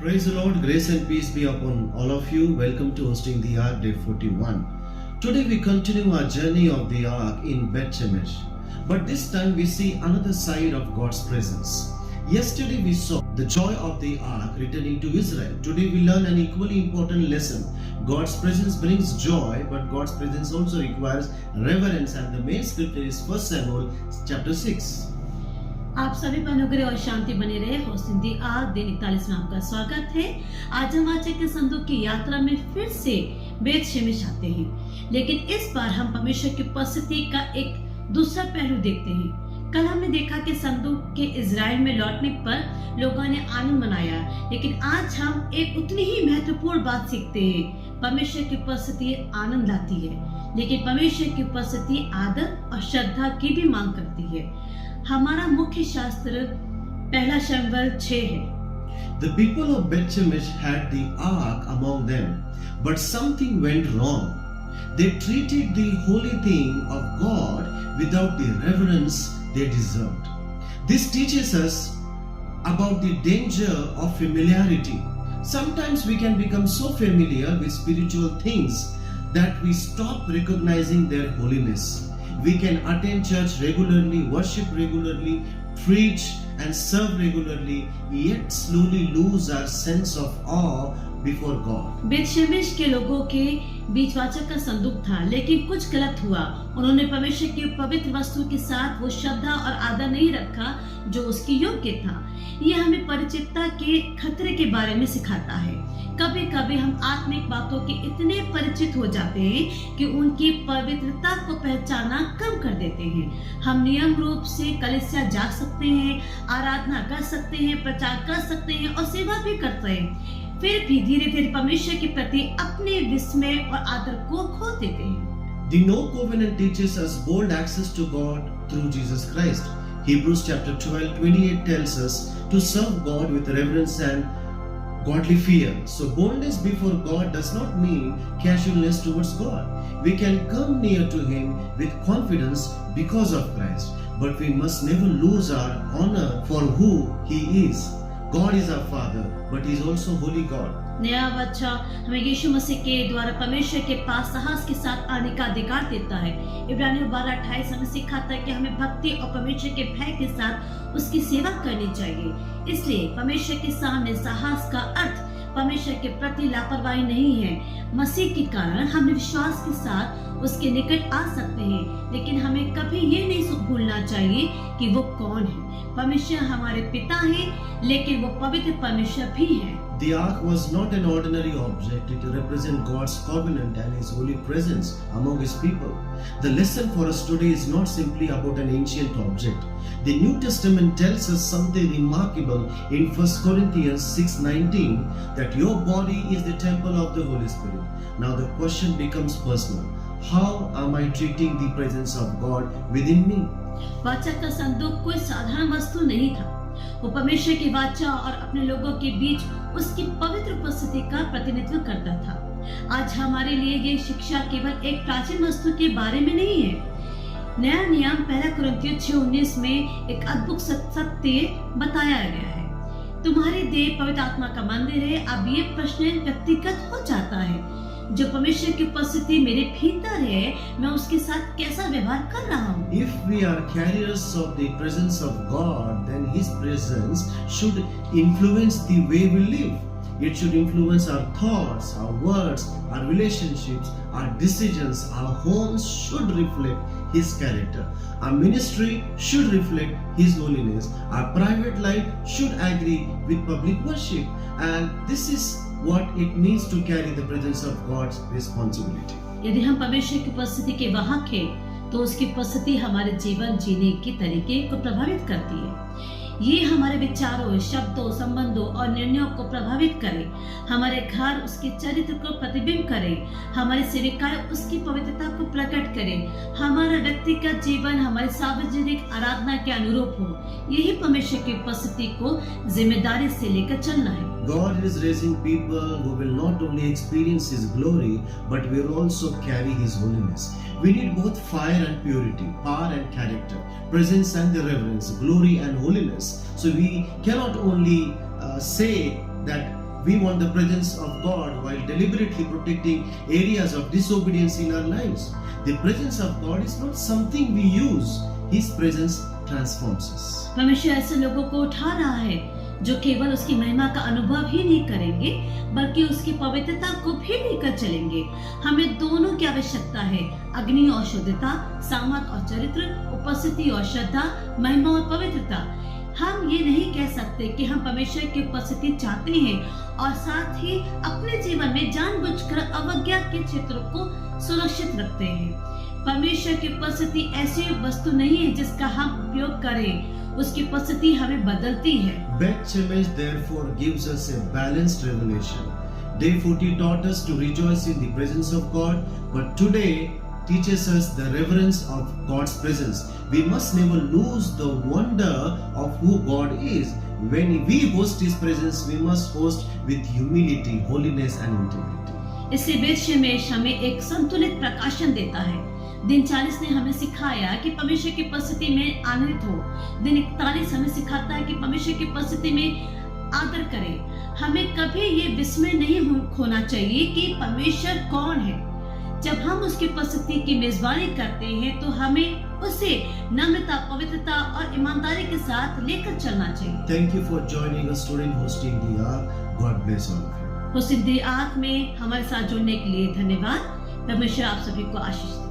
Praise the Lord, grace and peace be upon all of you. Welcome to Hosting the Ark, day 41. Today we continue our journey of the Ark in Beth Shemesh. But this time we see another side of God's presence. Yesterday we saw the joy of the Ark returning to Israel. Today we learn an equally important lesson. God's presence brings joy, but God's presence also requires reverence, and the main scripture is 1 Samuel chapter 6. आप सभी पर अनुग्रह और शांति बनी रहे। Hosting दी arc दिन 41 में आपका स्वागत है। आज हम वाचा के संदूक की यात्रा में फिर से बेत शेमेश आते हैं, लेकिन इस बार हम परमेश्वर की उपस्थिति का एक दूसरा पहलू देखते हैं। कल हमने देखा कि संदूक के इजराइल में लौटने पर लोगों ने आनंद मनाया, लेकिन आज हम एक उतनी ही महत्वपूर्ण बात सीखते हैं। परमेश्वर की उपस्थिति आनंद लाती है, लेकिन परमेश्वर की उपस्थिति आदर और श्रद्धा की भी मांग करती है। हमारा मुख्य शास्त्र पहला शमूएल 6 है। The people of Beth Shemesh had the ark among them, but something went wrong. They treated the holy thing of God without the reverence they deserved. This teaches us about the danger of familiarity. Sometimes we can become so familiar with spiritual things that we stop recognizing their holiness. We can attend church regularly, worship regularly, preach and serve regularly, yet slowly lose our sense of awe before God. बेत शेमेश के लोगों के बीच वाचा का संदूक था, लेकिन कुछ गलत हुआ। उन्होंने परमेश्वर की पवित्र वस्तु के साथ वो श्रद्धा और आदर नहीं रखा जो उसकी योग्य था। यह हमें परिचितता के खतरे के बारे में सिखाता है। कभी कभी हम आत्मिक बातों के इतने परिचित हो जाते हैं कि उनकी पवित्रता को पहचानना कम कर देते हैं। हम नियम रूप से कलीसिया जा सकते हैं, आराधना कर सकते हैं, प्रचार कर सकते हैं और सेवा भी करते हैं, फिर भी धीरे धीरे परमेश्वर के प्रति अपने विस्मय और आदर को खो देते हैं। The No Covenant teaches us bold access to God through Jesus Christ. Hebrews chapter 12:28 tells us to serve God with reverence and godly fear. So boldness before God does not mean casualness towards God. We can come near to Him with confidence because of Christ, but we must never lose our honor for who He is. God is our Father, but He is also holy God. नया बच्चा हमें यीशु मसीह के द्वारा परमेश्वर के पास साहस के साथ आने का अधिकार देता है। इब्रानियों 12:28 हमें सिखाता है कि हमें भक्ति और परमेश्वर के भय के साथ उसकी सेवा करनी चाहिए। इसलिए परमेश्वर के सामने साहस का अर्थ परमेश्वर के प्रति लापरवाही नहीं है। मसीह के कारण हम विश्वास के साथ उसके निकट आ सकते हैं, लेकिन हमें कभी ये नहीं भूलना चाहिए कि वो कौन है। परमेश्वर हमारे पिता हैं, लेकिन वो पवित्र परमेश्वर भी हैं। The ark was not an ordinary object. It represents God's covenant and His holy presence among His people. The lesson for us today is not simply about an ancient object. The New Testament tells us something remarkable in 1 Corinthians 6:19, that your body is the temple of the Holy Spirit. Now the question becomes personal. How am I treating the presence of God within me? वाचा का संदूक कोई साधारण वस्तु नहीं था। वो परमेश्वर की वाचा और अपने लोगों के बीच उसकी पवित्र उपस्थिति का प्रतिनिधित्व करता था। आज हमारे लिए ये शिक्षा केवल एक प्राचीन वस्तु के बारे में नहीं है। नया नियम 1 कुरिन्थियों 6:19 में एक अद्भुत सत्य बताया गया है। तुम्हारी देह पवित्र आत्मा का मंदिर है। अब ये प्रश्न व्यक्तिगत हो जाता है। जो परमेश्वर की उपस्थिति मेरे भीतर है, मैं उसके साथ कैसा व्यवहार कर रहा हूँ। If we are carriers of the presence of God, then His presence should influence the way we live. It should influence our thoughts, our words, our relationships, our decisions. Our homes should reflect His character. Our ministry should reflect His holiness. Our private life should agree with public worship. And this is what it means to carry the presence of God's responsibility. यदि हम परमेश्वर की उपस्थिति के वाहक हैं, तो उसकी उपस्थिति हमारे जीवन जीने के तरीके को प्रभावित करती है। ये हमारे विचारों, शब्दों, संबंधों और निर्णयों को प्रभावित करे। हमारे घर उसके चरित्र को प्रतिबिंब करे। हमारी सेविकाएं उसकी पवित्रता को प्रकट करे। हमारा व्यक्तिगत जीवन हमारी सार्वजनिक आराधना के अनुरूप हो। यही परमेश्वर की उपस्थिति को जिम्मेदारी से लेकर चलना है। God is raising people who will not only experience His glory, but will also carry His holiness. We need both fire and purity, power and character, presence and the reverence, glory and holiness. So we cannot only say that We want the presence of God while deliberately protecting areas of disobedience in our lives. The presence of God is not something we use. His presence transforms us. परमेश्वर ऐसे लोगों को उठा रहा है जो केवल उसकी महिमा का अनुभव ही नहीं करेंगे बल्कि उसकी पवित्रता को भी लेकर चलेंगे। हमें दोनों की आवश्यकता है, अग्नि और शुद्धता, सामर्थ और चरित्र, उपस्थिति और श्रद्धा, महिमा और पवित्रता। हम ये नहीं कह सकते कि हम परमेश्वर की उपस्थिति चाहते हैं और साथ ही अपने जीवन में जानबूझकर अवज्ञा के क्षेत्रों को सुरक्षित रखते हैं। परमेश्वर की उपस्थिति ऐसी वस्तु नहीं है जिसका हम उपयोग करें, उसकी उपस्थिति हमें बदलती है। Beth Shemesh therefore gives us a balanced revelation. Day 40 taught us to rejoice in the presence of God, but today teaches us the reverence of God's presence. We must never lose the wonder of who God is. When we host His presence, we must host with humility, holiness and integrity. इससे Beth शेमेश हमें एक संतुलित प्रकाशन देता है। दिन 40 ने हमें सिखाया कि परमेश्वर की उपस्थिति में आनंदित हो। दिन 41 हमें सिखाता है कि परमेश्वर की उपस्थिति में आदर करें। हमें कभी ये विस्मय नहीं होना चाहिए कि परमेश्वर कौन है। जब हम उसकी उपस्थिति की मेजबानी करते हैं तो हमें उसे नम्रता, पवित्रता और ईमानदारी के साथ लेकर चलना चाहिए। Thank you for joining us today in hosting the Ark. God bless all of you. Hosting the arc में हमारे साथ जुड़ने के लिए धन्यवाद। परमेश्वर आप सभी को आशीष दे।